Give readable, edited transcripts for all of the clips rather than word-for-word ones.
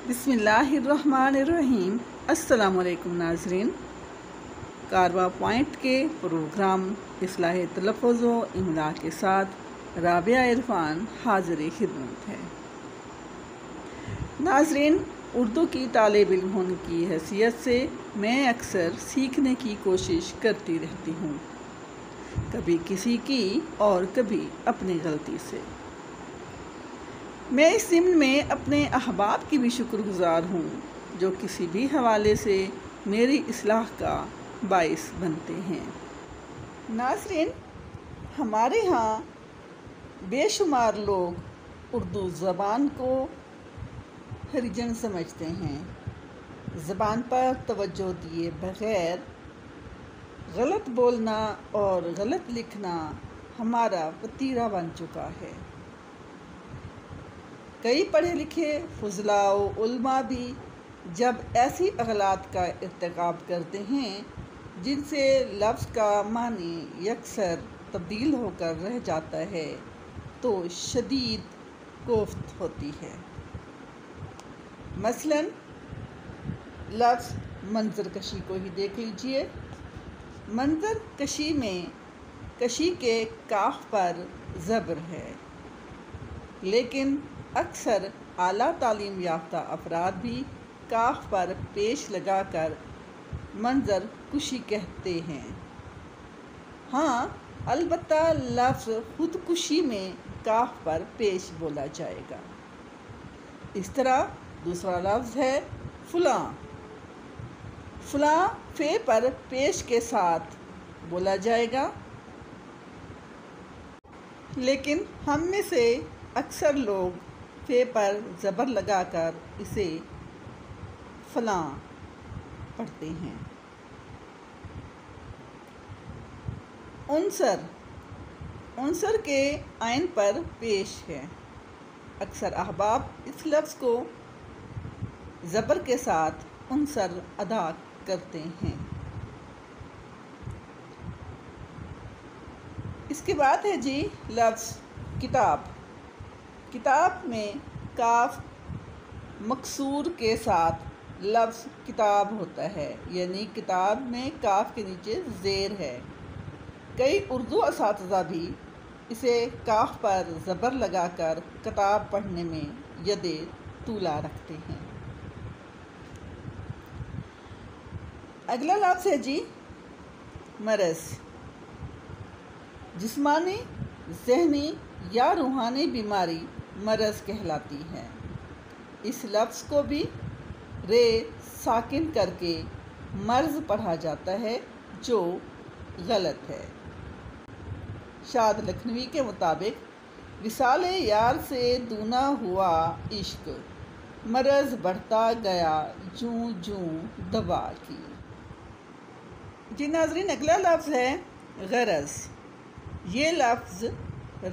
بسم اللہ الرحمن الرحیم۔ السلام علیکم ناظرین، کارواں پوائنٹ کے پروگرام اصلاح تلفظ و املا کے ساتھ رابعہ عرفان حاضر خدمت ہے۔ ناظرین، اردو کی طالب علم ہونے کی حیثیت سے میں اکثر سیکھنے کی کوشش کرتی رہتی ہوں، کبھی کسی کی اور کبھی اپنی غلطی سے۔ میں اس ضمن میں اپنے احباب کی بھی شکر گزار ہوں جو کسی بھی حوالے سے میری اصلاح کا باعث بنتے ہیں۔ ناظرین، ہمارے ہاں بے شمار لوگ اردو زبان کو ہریجن سمجھتے ہیں۔ زبان پر توجہ دیے بغیر غلط بولنا اور غلط لکھنا ہمارا وتیرہ بن چکا ہے۔ کئی پڑھے لکھے فضلاء و علماء بھی جب ایسی اغلاط کا ارتکاب کرتے ہیں جن سے لفظ کا معنی یکسر تبدیل ہو کر رہ جاتا ہے تو شدید کوفت ہوتی ہے۔ مثلاً لفظ منظر کشی کو ہی دیکھ لیجئے۔ منظر کشی میں کشی کے کاف پر زبر ہے، لیکن اکثر اعلیٰ تعلیم یافتہ افراد بھی کاف پر پیش لگا کر منظر کشی کہتے ہیں۔ ہاں، البتہ لفظ خودکشی میں کاف پر پیش بولا جائے گا۔ اس طرح دوسرا لفظ ہے فلاں۔ فلاں فے پر پیش کے ساتھ بولا جائے گا، لیکن ہم میں سے اکثر لوگ فے پر زبر لگا کر اسے فلاں پڑھتے ہیں۔ عنصر، عنصر کے عین پر پیش ہے۔ اکثر احباب اس لفظ کو زبر کے ساتھ عنصر ادا کرتے ہیں۔ اس کے بعد ہے جی لفظ کتاب۔ کتاب میں کاف مکسور کے ساتھ لفظ کتاب ہوتا ہے، یعنی کتاب میں کاف کے نیچے زیر ہے۔ کئی اردو اساتذہ بھی اسے کاف پر زبر لگا کر کتاب پڑھنے میں ید طولیٰ رکھتے ہیں۔ اگلا لفظ ہے جی مرض۔ جسمانی، ذہنی یا روحانی بیماری مرض کہلاتی ہے۔ اس لفظ کو بھی رے ساکن کر کے مرض پڑھا جاتا ہے، جو غلط ہے۔ شاد لکھنوی کے مطابق وصال یار سے دونا ہوا عشق، مرض بڑھتا گیا جوں جوں دوا کی۔ جی ناظرین، اگلا لفظ ہے غرض۔ یہ لفظ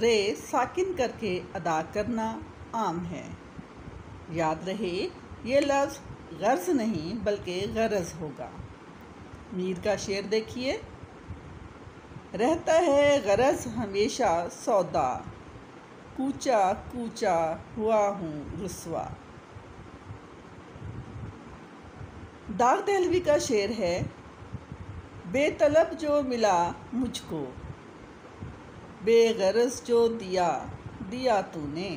رے ساکن کر کے ادا کرنا عام ہے۔ یاد رہے، یہ لفظ غرض نہیں بلکہ غرض ہوگا۔ میر کا شعر دیکھیے۔ رہتا ہے غرض ہمیشہ سودا، کوچا کوچا ہوا ہوں رسوا۔ داغ دہلوی کا شعر ہے۔ بے طلب جو ملا مجھ کو، بے غرض جو دیا دیا تو نے۔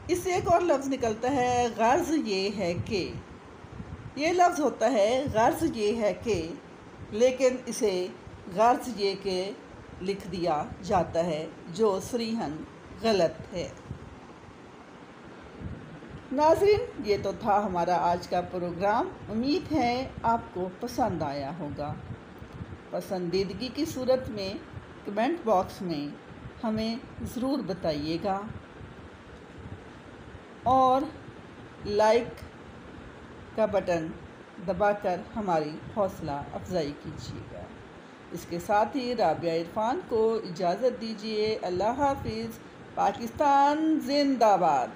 اس سے ایک اور لفظ نکلتا ہے غرض یہ ہے کہ۔ یہ لفظ ہوتا ہے غرض یہ ہے کہ، لیکن اسے غرض یہ کہ لکھ دیا جاتا ہے، جو صریحاً غلط ہے۔ ناظرین، یہ تو تھا ہمارا آج کا پروگرام۔ امید ہے آپ کو پسند آیا ہوگا۔ پسندیدگی کی صورت میں کمنٹ باکس میں ہمیں ضرور بتائیے گا، اور لائک کا بٹن دبا کر ہماری حوصلہ افزائی کیجیے گا۔ اس کے ساتھ ہی رابعہ عرفان کو اجازت دیجیے۔ اللہ حافظ۔ پاکستان زندہ باد۔